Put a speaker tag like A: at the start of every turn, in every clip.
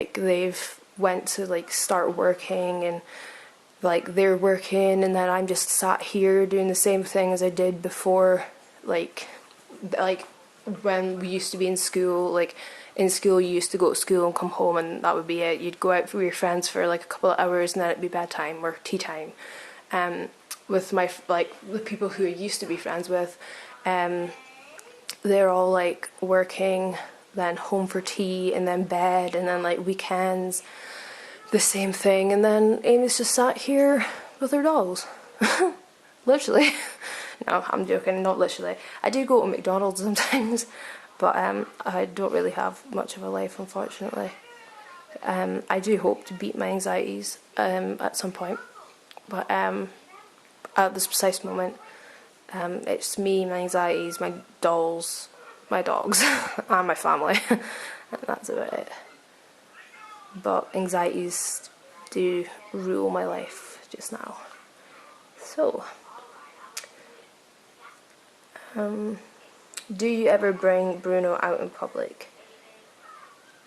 A: like they've went to like start working, and like they're working, and then I'm just sat here doing the same thing as I did before, like when we used to be in school. Like in school you used to go to school and come home and that would be it. You'd go out with your friends for like a couple of hours and then it'd be bedtime or tea time. With my the people who I used to be friends with, they're all like working, then home for tea, and then bed, and then like weekends the same thing, and then Amy's just sat here with her dolls. Literally. No, I'm joking, not literally. I do go to McDonald's sometimes, but I don't really have much of a life, unfortunately. I do hope to beat my anxieties at some point, but at this precise moment, it's me, my anxieties, my dolls, my dogs, and my family, and that's about it. But anxieties do rule my life just now. So, do you ever bring Bruno out in public?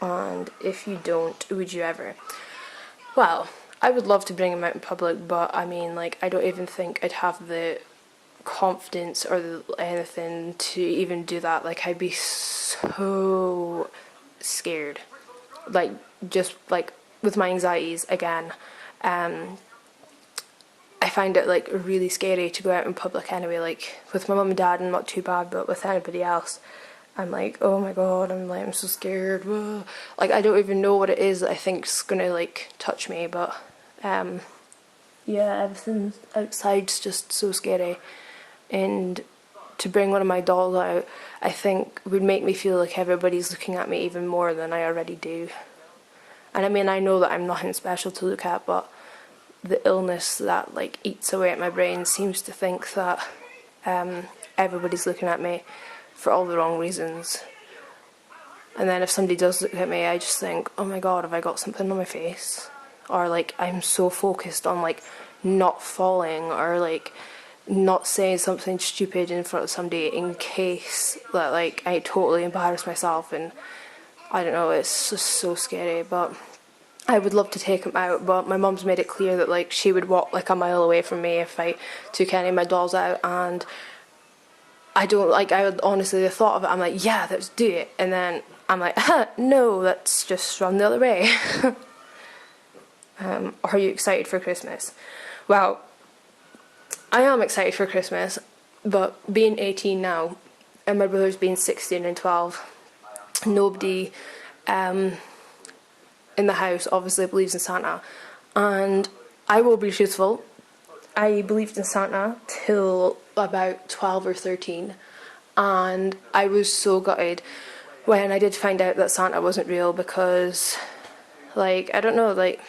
A: And if you don't, would you ever? Well, I would love to bring him out in public, but I mean, like, I don't even think I'd have the confidence or anything to even do that. Like, I'd be so scared. Like, just like with my anxieties again, I find it like really scary to go out in public anyway. Like with my mum and dad, and not too bad, but with anybody else, I'm like, oh my god, I'm so scared. Whoa. Like, I don't even know what it is that I think's gonna like touch me, but yeah, everything outside's just so scary, and to bring one of my dolls out, I think would make me feel like everybody's looking at me even more than I already do. And I mean, I know that I'm nothing special to look at, but the illness that like eats away at my brain seems to think that everybody's looking at me for all the wrong reasons. And then if somebody does look at me, I just think, oh my god, have I got something on my face? Or like, I'm so focused on like not falling, or like not saying something stupid in front of somebody in case that like I totally embarrass myself, and I don't know, it's just so scary. But I would love to take him out, but my mum's made it clear that like she would walk like a mile away from me if I took any of my dolls out, and I don't like, I would honestly, the thought of it, I'm like, yeah, let's do it, and then I'm like, no, let's just run the other way. Are you excited for Christmas? Well, I am excited for Christmas, but being 18 now, and my brother's being 16 and 12, nobody in the house obviously believes in Santa, and I will be truthful, I believed in Santa till about 12 or 13, and I was so gutted when I did find out that Santa wasn't real, because like, I don't know, like,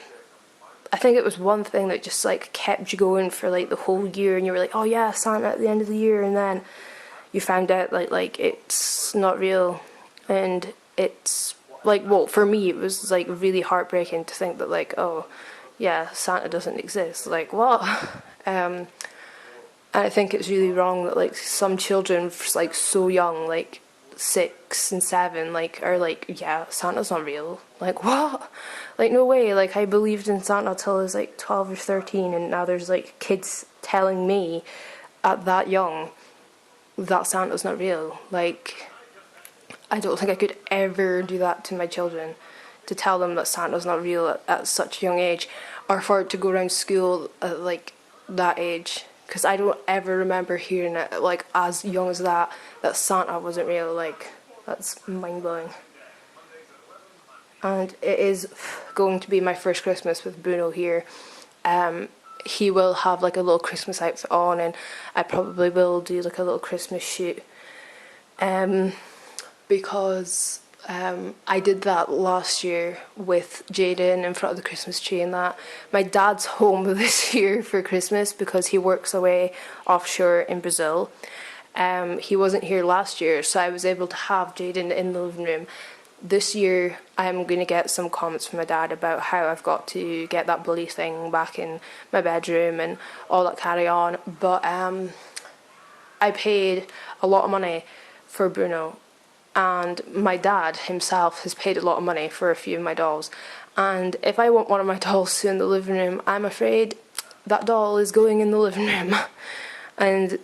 A: I think it was one thing that just like kept you going for like the whole year, and you were like, oh yeah, Santa at the end of the year, and then you found out like it's not real, and it's like, well, for me it was like really heartbreaking to think that like, oh yeah, Santa doesn't exist, like what? And I think it's really wrong that like some children like so young, like 6 and 7, like are like, yeah, Santa's not real. Like what? Like no way. Like I believed in Santa till I was like 12 or 13, and now there's like kids telling me at that young that Santa's not real. Like, I don't think I could ever do that to my children, to tell them that Santa's not real at such a young age, or for it to go around school at like that age, because I don't ever remember hearing it like as young as that Santa wasn't real. Like, that's mind-blowing. And it is going to be my first Christmas with Bruno here. He will have like a little Christmas outfit on, and I probably will do like a little Christmas shoot, because I did that last year with Jaden in front of the Christmas tree, and that. My dad's home this year for Christmas because he works away offshore in Brazil. He wasn't here last year, so I was able to have Jaden in the living room. This year I'm going to get some comments from my dad about how I've got to get that bloody thing back in my bedroom and all that carry on, but I paid a lot of money for Bruno, and my dad himself has paid a lot of money for a few of my dolls. And if I want one of my dolls to in the living room, I'm afraid that doll is going in the living room. And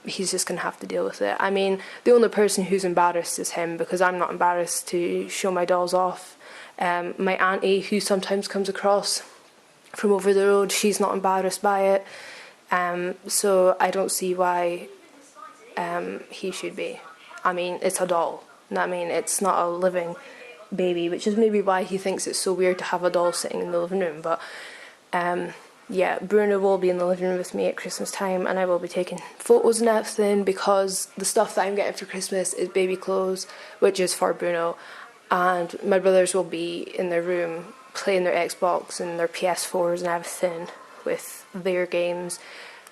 A: he's just going to have to deal with it. I mean, the only person who's embarrassed is him, because I'm not embarrassed to show my dolls off. My auntie, who sometimes comes across from over the road, she's not embarrassed by it. So I don't see why he should be. I mean, it's a doll. I mean, it's not a living baby, which is maybe why he thinks it's so weird to have a doll sitting in the living room. But yeah, Bruno will be in the living room with me at Christmas time, and I will be taking photos and everything, because the stuff that I'm getting for Christmas is baby clothes, which is for Bruno, and my brothers will be in their room playing their Xbox and their PS4s and everything with their games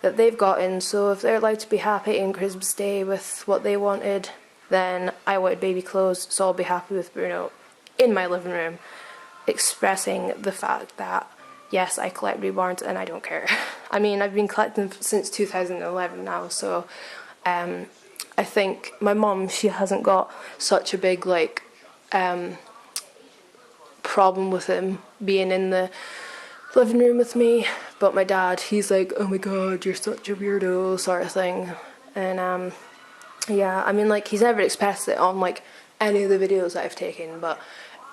A: that they've gotten. So if they're allowed to be happy on Christmas Day with what they wanted, then I wanted baby clothes, so I'll be happy with Bruno in my living room, expressing the fact that yes, I collect reborns and I don't care. I mean, I've been collecting since 2011 now, so I think my mum, she hasn't got such a big problem with him being in the living room with me, but my dad, he's like, oh my god, you're such a weirdo sort of thing. And yeah, I mean, like, he's never expressed it on like any of the videos that I've taken, but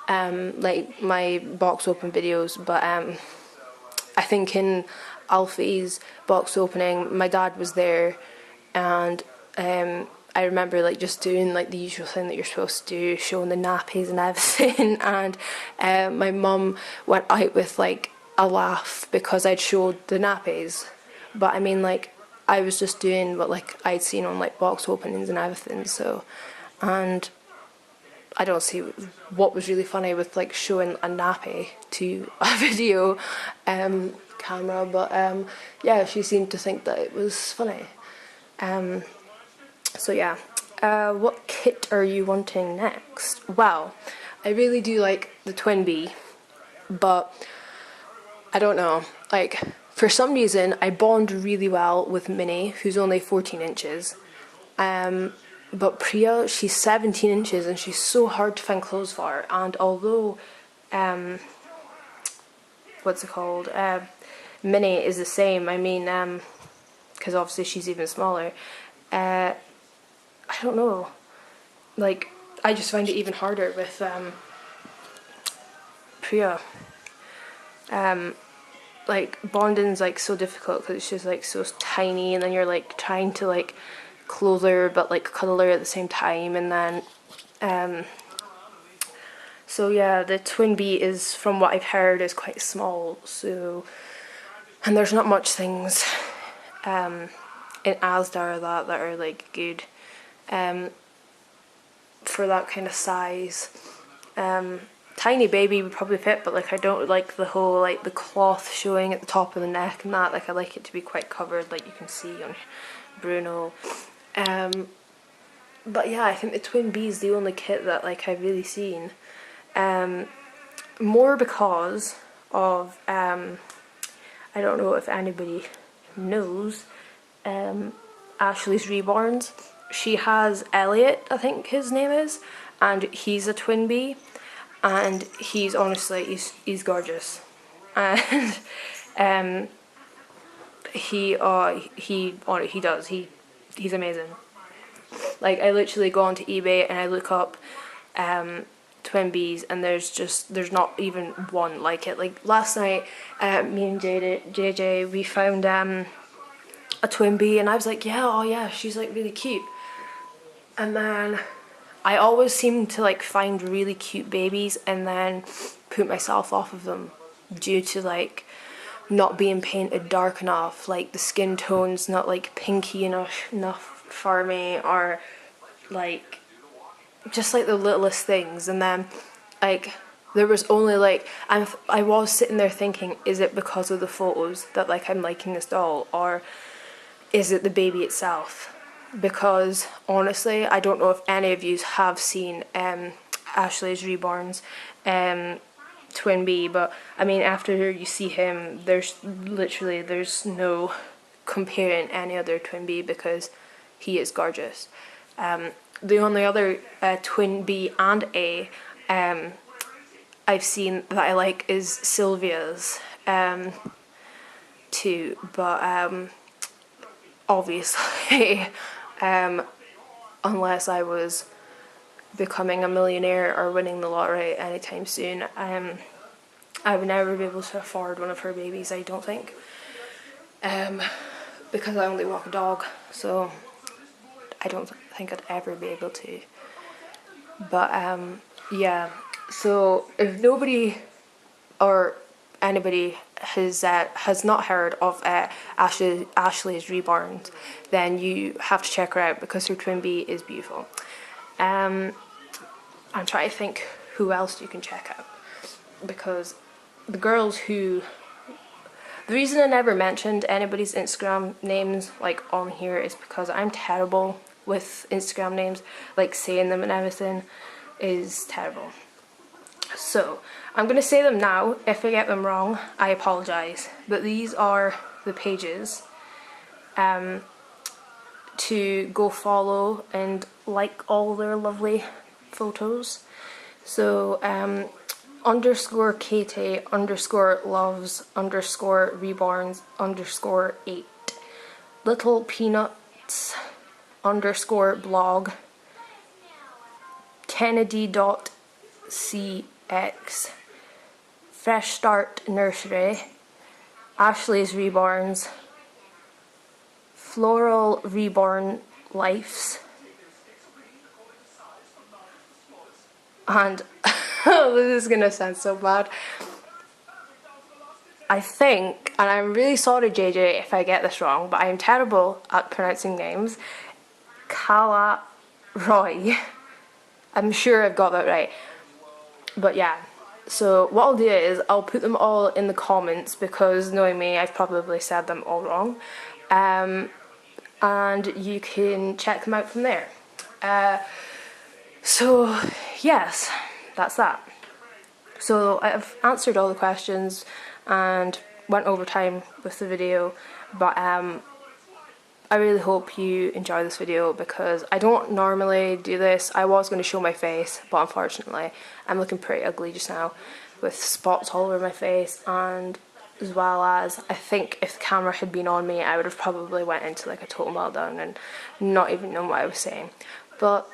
A: like my box open videos, but I think in Alfie's box opening, my dad was there, and I remember like just doing like the usual thing that you're supposed to do, showing the nappies and everything, and my mum went out with like a laugh because I'd showed the nappies, but I mean, like, I was just doing what like I'd seen on like box openings and everything. So, and I don't see what was really funny with like showing a nappy to a video camera, but yeah, she seemed to think that it was funny. So yeah, what kit are you wanting next? Well, I really do like the Twin Bee, but I don't know, like, for some reason I bond really well with Minnie, who's only 14 inches. But Priya, she's 17 inches and she's so hard to find clothes for. And although, what's it called? Minnie is the same. I mean, because obviously she's even smaller. I don't know. Like, I just find it even harder with Priya. Like, bonding's like so difficult because it's just like so tiny, and then you're like trying to like clothe her but like cuddle her at the same time, and then so yeah, the Twin Bee is, from what I've heard, is quite small, so, and there's not much things in Asda or that are like good for that kind of size. Tiny baby would probably fit, but like I don't like the whole like the cloth showing at the top of the neck and that. Like, I like it to be quite covered, like you can see on Bruno. But yeah, I think the Twin Bee is the only kit that like I've really seen. More because of I don't know if anybody knows Ashley's Reborns. She has Elliot, I think his name is, and he's a Twin Bee. And he's honestly, he's gorgeous, and he's amazing. Like, I literally go onto eBay and I look up Twin Bees, and there's not even one like it. Like, last night, me and JJ, we found a Twin Bee, and I was like, yeah, oh yeah, she's like really cute. And then I always seem to like find really cute babies and then put myself off of them due to like not being painted dark enough, like the skin tone's not like pinky enough for me, or like just like the littlest things. And then like there was only like, I was sitting there thinking, is it because of the photos that like I'm liking this doll, or is it the baby itself? Because honestly, I don't know if any of you have seen Ashley's Reborns Twin Bee, but I mean, after you see him, there's no comparing any other Twin Bee, because he is gorgeous. the only other twin B and A I've seen that I like is Sylvia's too, but obviously unless I was becoming a millionaire or winning the lottery anytime soon, I would never be able to afford one of her babies, I don't think, because I only walk a dog, so I don't think I'd ever be able to. But yeah, so if nobody or anybody has not heard of Ashley's Reborns, then you have to check her out because her twin B is beautiful. I'm trying to think who else you can check out, because the girls who... The reason I never mentioned anybody's Instagram names like on here is because I'm terrible with Instagram names, like saying them and everything is terrible. So I'm going to say them now. If I get them wrong, I apologise. But these are the pages to go follow and like all their lovely photos. So underscore Katie underscore loves underscore reborns underscore 8, little peanuts underscore blog, kennedy.cx, fresh start nursery, ashleysreborns, floralrebornlifes, and this is gonna sound so bad, I think, and I'm really sorry JJ if I get this wrong, but I'm terrible at pronouncing names, callaroe. I'm sure I've got that right. But yeah, so what I'll do is I'll put them all in the comments, because knowing me, I've probably said them all wrong. And you can check them out from there. So yes, that's that. So I've answered all the questions and went over time with the video, but I really hope you enjoy this video, because I don't normally do this. I was going to show my face, but unfortunately I'm looking pretty ugly just now with spots all over my face, and as well as I think if the camera had been on me I would have probably went into like a total meltdown and not even known what I was saying. But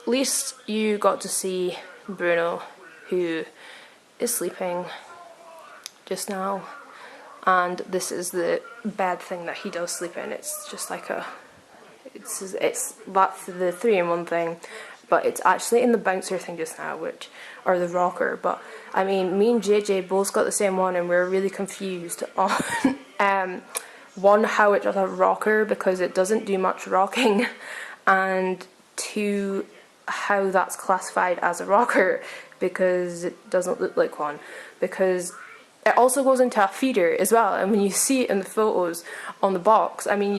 A: at least you got to see Bruno, who is sleeping just now, and this is the bed thing that he does sleep in. It's just like it's that's the 3-in-1 thing, but it's actually in the bouncer thing just now, or the rocker. But I mean, me and JJ both got the same one, and we were really confused on one, how it's a rocker because it doesn't do much rocking, and two, how that's classified as a rocker because it doesn't look like one, because it also goes into a feeder as well, and when you see it in the photos on the box, I mean